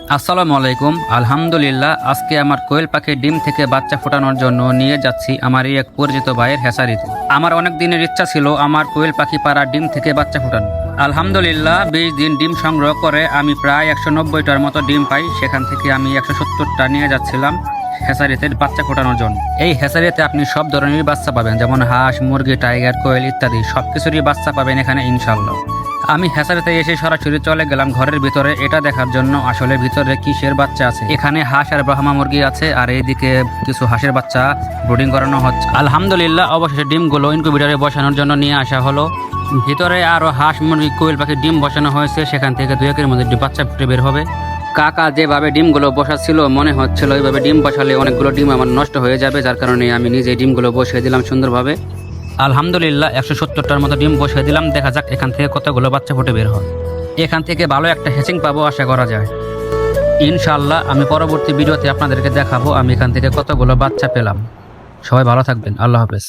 আসসালামু আলাইকুম। আলহামদুলিল্লাহ, আজকে আমার কোয়েল পাখির ডিম থেকে বাচ্চা ফোটানোর জন্য নিয়ে যাচ্ছি আমার এই এক পরিচিত ভাইয়ের হ্যাচারিতে। আমার অনেক দিনের ইচ্ছা ছিল আমার কোয়েল পাখি পাড়া ডিম থেকে বাচ্চা ফোটানো। আলহামদুলিল্লাহ 20 দিন ডিম সংগ্রহ করে আমি প্রায় 190টার মতো ডিম পাই। সেখান থেকে আমি 170টা নিয়ে যাচ্ছিলাম হ্যাচারিতে বাচ্চা ফোটানোর জন্য। এই হ্যাচারিতে আপনি সব ধরনের বাচ্চা পাবেন, যেমন হাঁস, মুরগি, টাইগার, কোয়েল ইত্যাদি সবকিছুরই বাচ্চা পাবেন এখানে ইনশাল্লাহ। আমি হ্যাচারিতে এসে সরাসরি চলে গেলাম ঘরের ভিতরে এটা দেখার জন্য আসলে ভিতরে কিসের বাচ্চা আছে। এখানে হাঁস আর ব্রাহ্মা মুরগি আছে, আর এইদিকে কিছু হাঁসের বাচ্চা ব্রুডিং করানো হচ্ছে। আলহামদুলিল্লাহ অবশেষে ডিমগুলো ইনকিউবেটরে বসানোর জন্য নিয়ে আসা হলো। ভিতরে আরো হাঁস, মুরগি, কোয়েল পাখির ডিম বসানো হয়েছে। সেখান থেকে 2 একের মধ্যে বাচ্চা ফুটে বের হবে। কাকা যেভাবে ডিমগুলো বসাচ্ছিল মনে হচ্ছিল এইভাবে ডিম বসালে অনেকগুলো ডিম আমার নষ্ট হয়ে যাবে, যার কারণে আমি নিজে ডিমগুলো বসিয়ে দিলাম সুন্দরভাবে। আলহামদুলিল্লাহ 170টার মতো ডিম বসিয়ে দিলাম। দেখা যাক এখান থেকে কতগুলো বাচ্চা ফুটে বের হয়। এখান থেকে ভালো একটা হ্যাচিং পাবো আশা করা যায় ইনশাআল্লাহ। আমি পরবর্তী ভিডিওতে আপনাদেরকে দেখাবো আমি এখান থেকে কতগুলো বাচ্চা পেলাম। সবাই ভালো থাকবেন, আল্লাহ হাফেজ।